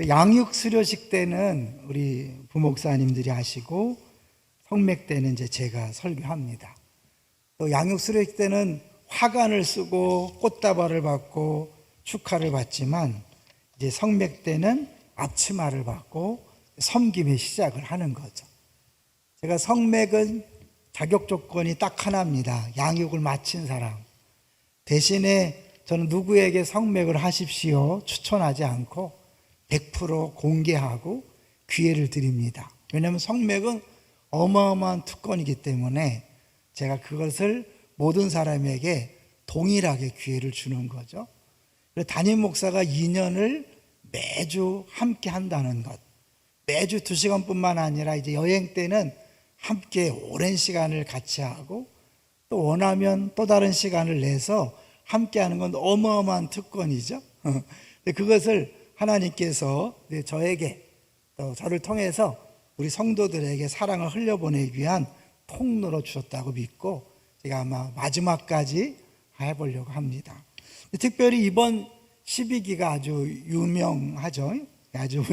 양육 수료식 때는 우리 부목사님들이 하시고 성맥 때는 이제 제가 설교합니다. 또 양육 수료식 때는 화관을 쓰고 꽃다발을 받고 축하를 받지만 이제 성맥 때는 앞치마를 받고 섬김의 시작을 하는 거죠. 제가 성맥은 자격 조건이 딱 하나입니다. 양육을 마친 사람. 대신에 저는 누구에게 성맥을 하십시오 추천하지 않고 100% 공개하고 기회를 드립니다. 왜냐하면 성맥은 어마어마한 특권이기 때문에 제가 그것을 모든 사람에게 동일하게 기회를 주는 거죠. 담임 목사가 2년을 매주 함께 한다는 것, 매주 2시간뿐만 아니라 이제 여행 때는 함께 오랜 시간을 같이 하고 또 원하면 또 다른 시간을 내서 함께 하는 건 어마어마한 특권이죠. 그것을 하나님께서 저에게 또 저를 통해서 우리 성도들에게 사랑을 흘려보내기 위한 통로로 주셨다고 믿고 제가 아마 마지막까지 해보려고 합니다. 특별히 이번 12기가 아주 유명하죠. 아주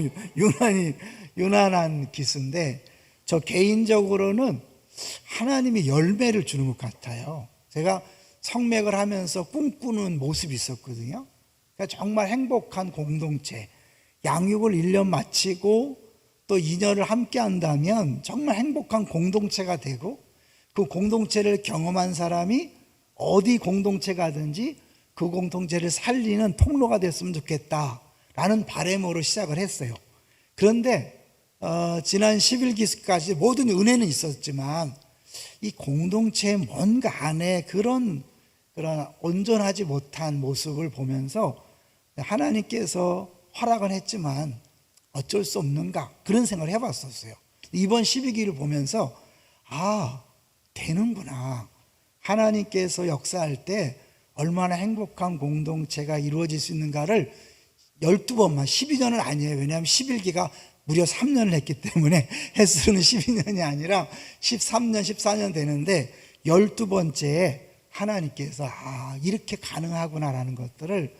유난한 기수인데 저 개인적으로는 하나님이 열매를 주는 것 같아요. 제가 성맥을 하면서 꿈꾸는 모습이 있었거든요. 그러니까 정말 행복한 공동체, 양육을 1년 마치고 또 2년을 함께 한다면 정말 행복한 공동체가 되고 그 공동체를 경험한 사람이 어디 공동체 가든지 그 공동체를 살리는 통로가 됐으면 좋겠다라는 바람으로 시작을 했어요. 그런데 지난 11기까지 모든 은혜는 있었지만 이 공동체에 뭔가 안에 그런 온전하지 못한 모습을 보면서 하나님께서 허락은 했지만 어쩔 수 없는가 그런 생각을 해봤었어요. 이번 12기를 보면서 되는구나. 하나님께서 역사할 때 얼마나 행복한 공동체가 이루어질 수 있는가를 12번만, 12년은 아니에요. 왜냐하면 11기가 무려 3년을 했기 때문에 횟수는 12년이 아니라 13년, 14년 되는데 12번째에 하나님께서 이렇게 가능하구나라는 것들을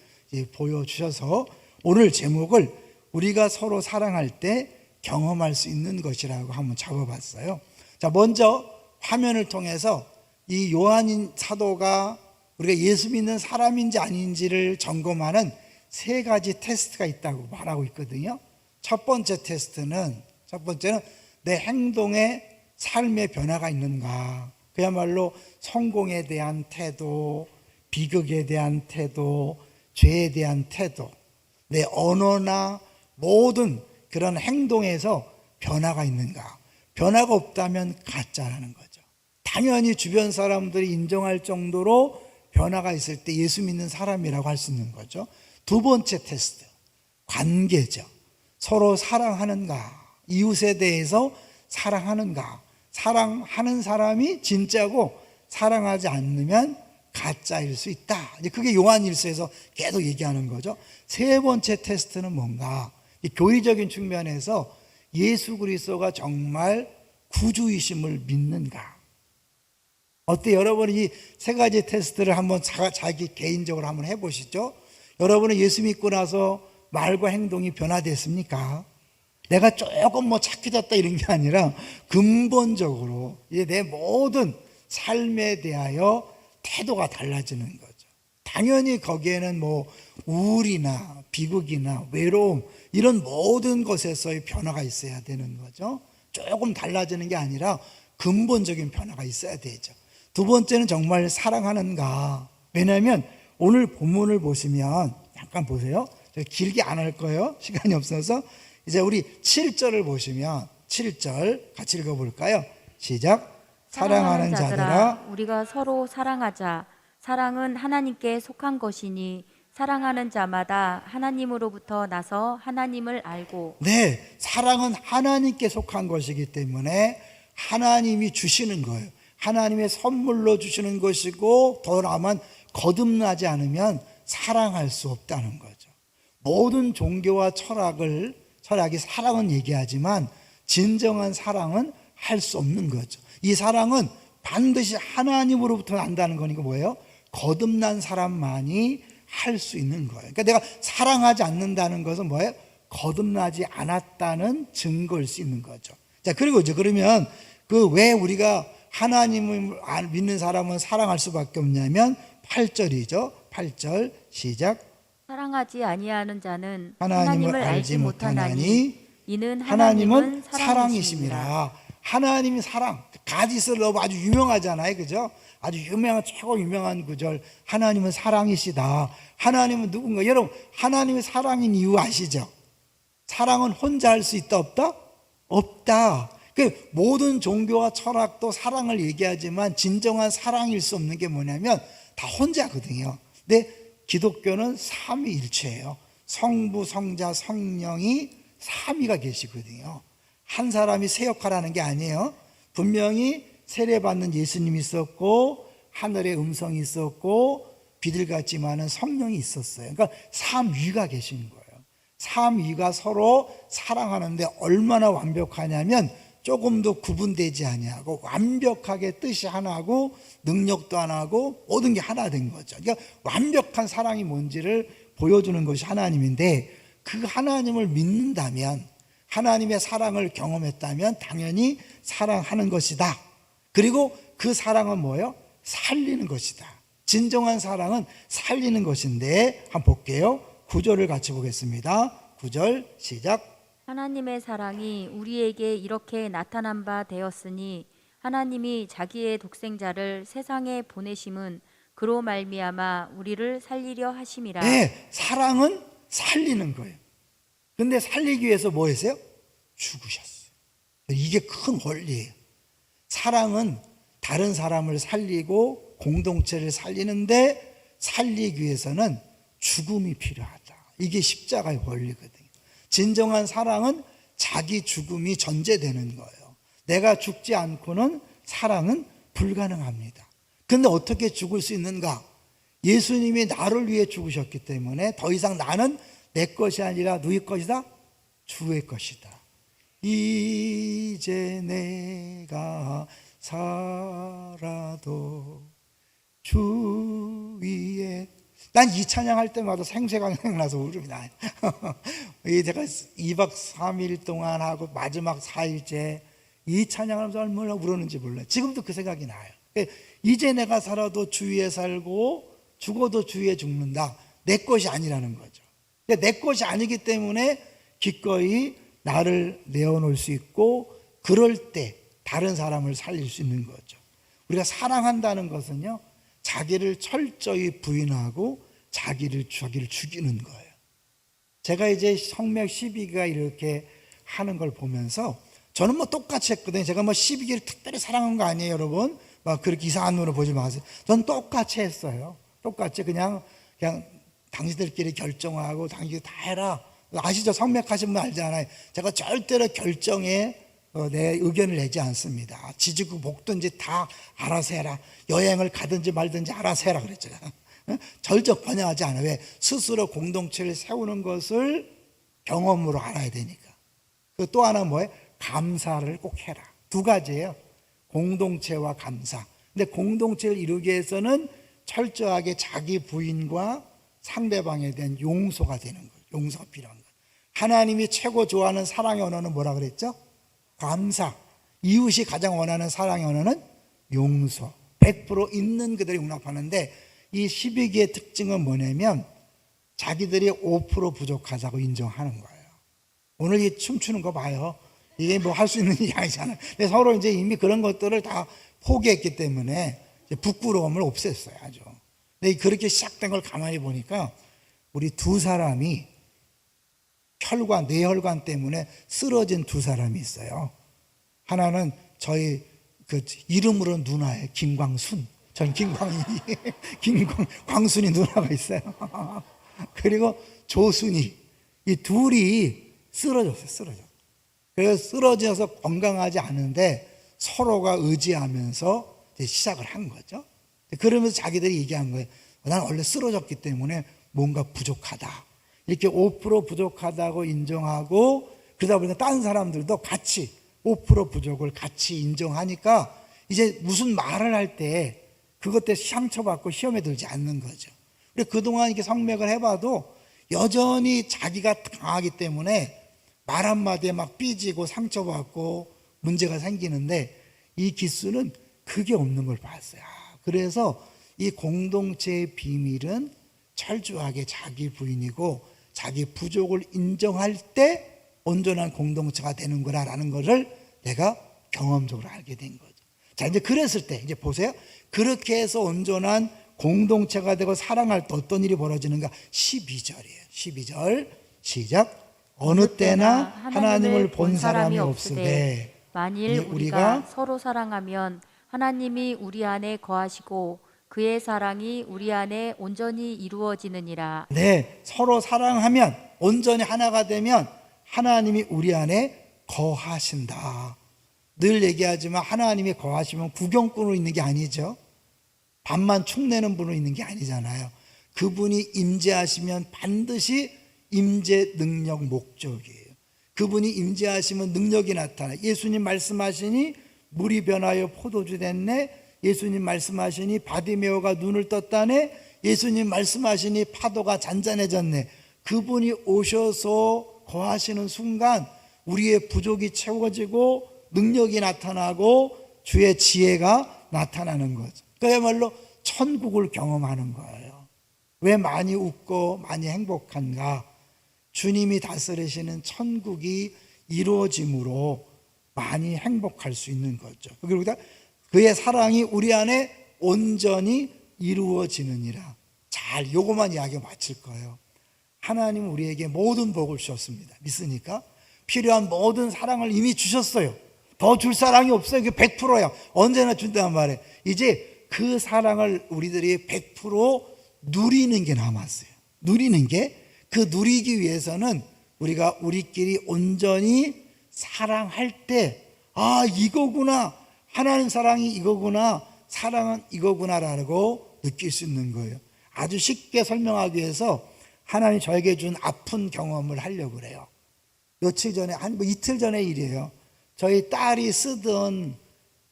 보여주셔서 오늘 제목을 우리가 서로 사랑할 때 경험할 수 있는 것이라고 한번 잡아봤어요. 자, 먼저 화면을 통해서 이 요한 사도가 우리가 예수 믿는 사람인지 아닌지를 점검하는 3가지 테스트가 있다고 말하고 있거든요. 첫 번째는 내 행동에 삶의 변화가 있는가. 그야말로 성공에 대한 태도, 비극에 대한 태도, 죄에 대한 태도, 내 언어나 모든 그런 행동에서 변화가 있는가. 변화가 없다면 가짜라는 거죠. 당연히 주변 사람들이 인정할 정도로 변화가 있을 때 예수 믿는 사람이라고 할 수 있는 거죠. 두 번째 테스트, 관계죠. 서로 사랑하는가, 이웃에 대해서 사랑하는가. 사랑하는 사람이 진짜고 사랑하지 않으면 가짜일 수 있다. 그게 요한일서에서 계속 얘기하는 거죠. 세 번째 테스트는 뭔가? 교리적인 측면에서 예수 그리스도가 정말 구주이심을 믿는가? 어때? 여러분이 이 3가지 테스트를 한번 자기 개인적으로 한번 해보시죠. 여러분은 예수 믿고 나서 말과 행동이 변화됐습니까? 내가 조금 착해졌다 이런 게 아니라 근본적으로 이제 내 모든 삶에 대하여 태도가 달라지는 거죠. 당연히 거기에는 우울이나 비극이나 외로움 이런 모든 것에서의 변화가 있어야 되는 거죠. 조금 달라지는 게 아니라 근본적인 변화가 있어야 되죠. 두 번째는 정말 사랑하는가. 왜냐하면 오늘 본문을 보시면 잠깐 보세요. 길게 안 할 거예요. 시간이 없어서. 이제 우리 7절을 보시면 7절 같이 읽어볼까요? 시작. 사랑하는 자들아 우리가 서로 사랑하자. 사랑은 하나님께 속한 것이니 사랑하는 자마다 하나님으로부터 나서 하나님을 알고. 네, 사랑은 하나님께 속한 것이기 때문에 하나님이 주시는 거예요. 하나님의 선물로 주시는 것이고 더 나아가면 거듭나지 않으면 사랑할 수 없다는 거죠. 모든 종교와 철학이 사랑은 얘기하지만 진정한 사랑은 할 수 없는 거죠. 이 사랑은 반드시 하나님으로부터 난다는 거니까 뭐예요? 거듭난 사람만이 할 수 있는 거예요. 그러니까 내가 사랑하지 않는다는 것은 뭐예요? 거듭나지 않았다는 증거일 수 있는 거죠. 자, 그리고 이제 그러면 그 왜 우리가 하나님을 믿는 사람은 사랑할 수밖에 없냐면 8절이죠. 8절 시작. 사랑하지 아니하는 자는 하나님을 알지 못하나니 이는 하나님은 사랑이심이라. 사랑이심이라. 하나님이 사랑. 가디스 러브 아주 유명하잖아요. 그죠? 아주 유명한, 최고 유명한 구절. 하나님은 사랑이시다. 하나님은 누군가? 여러분, 하나님이 사랑인 이유 아시죠? 사랑은 혼자 할 수 있다, 없다? 없다. 그 모든 종교와 철학도 사랑을 얘기하지만 진정한 사랑일 수 없는 게 뭐냐면 다 혼자거든요. 근데 기독교는 삼위일체예요. 성부, 성자, 성령이 삼위가 계시거든요. 한 사람이 세 역할을 하는 게 아니에요. 분명히 세례받는 예수님이 있었고 하늘의 음성이 있었고 비둘같이 많은 성령이 있었어요. 그러니까 삼위가 계신 거예요. 삼위가 서로 사랑하는데 얼마나 완벽하냐면 조금도 구분되지 아니하고 완벽하게 뜻이 하나고 능력도 하나고 모든 게 하나 된 거죠. 그러니까 완벽한 사랑이 뭔지를 보여주는 것이 하나님인데 그 하나님을 믿는다면 하나님의 사랑을 경험했다면 당연히 사랑하는 것이다. 그리고 그 사랑은 뭐예요? 살리는 것이다. 진정한 사랑은 살리는 것인데 한번 볼게요. 9절을 같이 보겠습니다. 9절 시작. 하나님의 사랑이 우리에게 이렇게 나타난 바 되었으니 하나님이 자기의 독생자를 세상에 보내심은 그로 말미암아 우리를 살리려 하심이라. 네, 사랑은 살리는 거예요. 근데 살리기 위해서 뭐 했어요? 죽으셨어요. 이게 큰 원리예요. 사랑은 다른 사람을 살리고 공동체를 살리는데 살리기 위해서는 죽음이 필요하다. 이게 십자가의 원리거든요. 진정한 사랑은 자기 죽음이 전제되는 거예요. 내가 죽지 않고는 사랑은 불가능합니다. 근데 어떻게 죽을 수 있는가? 예수님이 나를 위해 죽으셨기 때문에 더 이상 나는 내 것이 아니라 누구의 것이다? 주의 것이다. 이제 내가 살아도 주 위에. 난 이 찬양할 때마다 생새가 생각나서 울음이 나요. 제가 2박 3일 동안 하고 마지막 4일째 이 찬양하면서 얼마나 울었는지 몰라요. 지금도 그 생각이 나요. 이제 내가 살아도 주 위에 살고 죽어도 주 위에 죽는다. 내 것이 아니라는 거죠. 내 것이 아니기 때문에 기꺼이 나를 내어놓을 수 있고 그럴 때 다른 사람을 살릴 수 있는 거죠. 우리가 사랑한다는 것은요, 자기를 철저히 부인하고 자기를 죽이는 거예요. 제가 이제 성맥 12기가 이렇게 하는 걸 보면서 저는 뭐 똑같이 했거든요. 제가 뭐 12기를 특별히 사랑한 거 아니에요, 여러분. 막 그렇게 이상한 눈으로 보지 마세요. 저는 똑같이 했어요. 똑같이 그냥 당신들끼리 결정하고 당신이 다 해라. 아시죠? 성맥하신 분 알잖아요. 제가 절대로 결정에 내 의견을 내지 않습니다. 지지고 볶든지 다 알아서 해라. 여행을 가든지 말든지 알아서 해라 그랬잖아요. 절적 번영하지 않아요. 왜? 스스로 공동체를 세우는 것을 경험으로 알아야 되니까. 또 하나 뭐예요? 감사를 꼭 해라. 두 가지예요. 공동체와 감사. 근데 공동체를 이루기 위해서는 철저하게 자기 부인과 상대방에 대한 용서가 되는 거예요. 용서가 필요한 거예요. 하나님이 최고 좋아하는 사랑의 언어는 뭐라 그랬죠? 감사. 이웃이 가장 원하는 사랑의 언어는 용서. 100% 있는 그들이 용납하는데 이 12기의 특징은 뭐냐면 자기들이 5% 부족하다고 인정하는 거예요. 오늘 이 춤추는 거 봐요. 이게 뭐 할 수 있는 일이 아니잖아요. 근데 서로 이제 이미 그런 것들을 다 포기했기 때문에 이제 부끄러움을 없앴어요. 아주. 근데 그렇게 시작된 걸 가만히 보니까 우리 두 사람이 혈관, 뇌혈관 때문에 쓰러진 두 사람이 있어요. 하나는 저희 그 이름으로 누나예요. 김광순. 전 광순이 누나가 있어요. 그리고 조순이. 이 둘이 쓰러졌어요. 그래서 쓰러져서 건강하지 않은데 서로가 의지하면서 이제 시작을 한 거죠. 그러면서 자기들이 얘기한 거예요. 난 원래 쓰러졌기 때문에 뭔가 부족하다. 이렇게 5% 부족하다고 인정하고 그러다 보니까 다른 사람들도 같이 5% 부족을 같이 인정하니까 이제 무슨 말을 할 때 그것 때문에 상처받고 시험에 들지 않는 거죠. 그동안 이렇게 성맥을 해봐도 여전히 자기가 강하기 때문에 말 한마디에 막 삐지고 상처받고 문제가 생기는데, 이 기수는 그게 없는 걸 봤어요. 그래서 이 공동체의 비밀은 철저하게 자기 부인이고 자기 부족을 인정할 때 온전한 공동체가 되는 거라는 것을 내가 경험적으로 알게 된 거죠. 자, 이제 그랬을 때 이제 보세요. 그렇게 해서 온전한 공동체가 되고 사랑할 때 어떤 일이 벌어지는가? 12절이에요. 12절 시작. 어느 때나 하나님을 본 사람이 없으되 만일 우리가 서로 사랑하면 하나님이 우리 안에 거하시고 그의 사랑이 우리 안에 온전히 이루어지느니라. 네, 서로 사랑하면 온전히 하나가 되면 하나님이 우리 안에 거하신다. 늘 얘기하지만 하나님이 거하시면 구경꾼으로 있는 게 아니죠. 밥만 축내는 분으로 있는 게 아니잖아요. 그분이 임재하시면 반드시 임재 능력 목적이에요. 그분이 임재하시면 능력이 나타나요. 예수님 말씀하시니 물이 변하여 포도주 됐네. 예수님 말씀하시니 바디메오가 눈을 떴다네. 예수님 말씀하시니 파도가 잔잔해졌네. 그분이 오셔서 거하시는 순간 우리의 부족이 채워지고 능력이 나타나고 주의 지혜가 나타나는 거죠. 그야말로 천국을 경험하는 거예요. 왜 많이 웃고 많이 행복한가? 주님이 다스리시는 천국이 이루어짐으로 많이 행복할 수 있는 거죠. 그리고 그의 사랑이 우리 안에 온전히 이루어지느니라. 잘 요거만 이야기 마칠 거예요. 하나님은 우리에게 모든 복을 주셨습니다. 믿으니까 필요한 모든 사랑을 이미 주셨어요. 더 줄 사랑이 없어요. 이게 100%야. 언제나 준다는 말이에요. 이제 그 사랑을 우리들이 100% 누리는 게 남았어요. 누리는 게, 그 누리기 위해서는 우리가 우리끼리 온전히 사랑할 때, 아, 이거구나. 하나님 사랑이 이거구나. 사랑은 이거구나라고 느낄 수 있는 거예요. 아주 쉽게 설명하기 위해서 하나님이 저에게 준 아픈 경험을 하려고 그래요. 며칠 전에, 뭐 이틀 전의 일이에요. 저희 딸이 쓰던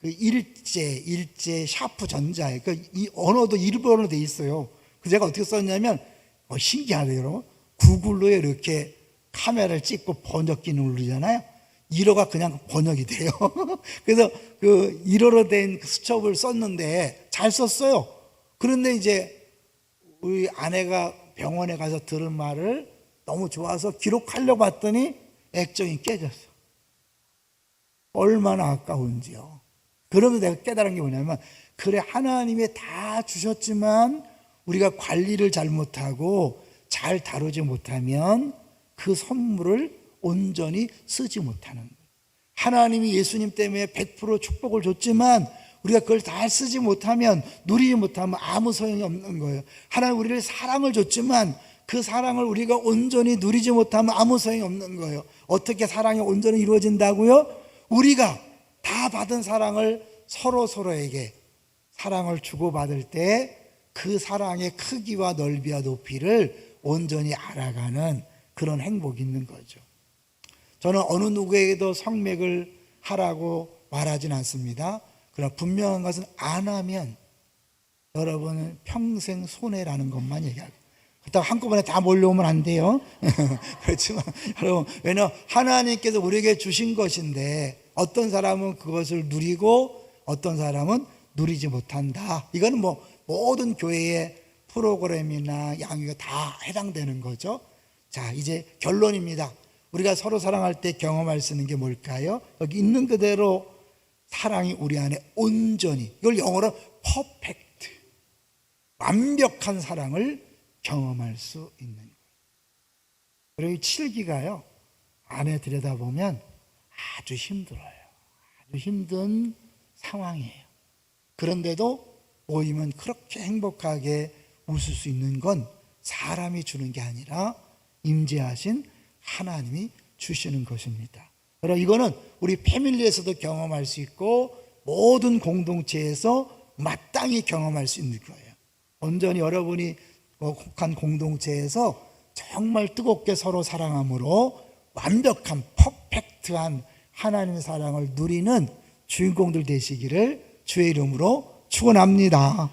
그 일제 샤프 전자에, 그 이 언어도 일본어로 돼 있어요. 그 제가 어떻게 썼냐면, 신기하네요, 여러분. 구글로 이렇게 카메라를 찍고 번역기 누르잖아요. 1어가 그냥 번역이 돼요. 그래서 그 1어로 된 수첩을 썼는데 잘 썼어요. 그런데 이제 우리 아내가 병원에 가서 들은 말을 너무 좋아서 기록하려고 봤더니 액정이 깨졌어. 얼마나 아까운지요. 그러면서 내가 깨달은 게 뭐냐면, 그래, 하나님이 다 주셨지만 우리가 관리를 잘못하고 잘 다루지 못하면 그 선물을 온전히 쓰지 못하는 거예요. 하나님이 예수님 때문에 100% 축복을 줬지만 우리가 그걸 다 쓰지 못하면, 누리지 못하면 아무 소용이 없는 거예요. 하나님 우리를 사랑을 줬지만 그 사랑을 우리가 온전히 누리지 못하면 아무 소용이 없는 거예요. 어떻게 사랑이 온전히 이루어진다고요? 우리가 다 받은 사랑을 서로에게 사랑을 주고받을 때 그 사랑의 크기와 넓이와 높이를 온전히 알아가는 그런 행복이 있는 거죠. 저는 어느 누구에게도 성맥을 하라고 말하진 않습니다. 그러나 분명한 것은 안 하면 여러분은 평생 손해라는 것만 얘기하고, 그렇다고 한꺼번에 다 몰려오면 안 돼요. 그렇지만 여러분, 왜냐하면 하나님께서 우리에게 주신 것인데 어떤 사람은 그것을 누리고 어떤 사람은 누리지 못한다. 이거는 뭐 모든 교회의 프로그램이나 양육에 다 해당되는 거죠. 자, 이제 결론입니다. 우리가 서로 사랑할 때 경험할 수 있는 게 뭘까요? 여기 있는 그대로 사랑이 우리 안에 온전히, 이걸 영어로 퍼펙트, 완벽한 사랑을 경험할 수 있는 거예요. 그리고 이 7기가요, 안에 들여다보면 아주 힘들어요. 아주 힘든 상황이에요. 그런데도 모이면 그렇게 행복하게 웃을 수 있는 건 사람이 주는 게 아니라 임재하신 하나님이 주시는 것입니다. 그러나 이거는 우리 패밀리에서도 경험할 수 있고 모든 공동체에서 마땅히 경험할 수 있는 거예요. 온전히 여러분이 혹한 공동체에서 정말 뜨겁게 서로 사랑함으로 완벽한 퍼펙트한 하나님의 사랑을 누리는 주인공들 되시기를 주의 이름으로 축원합니다.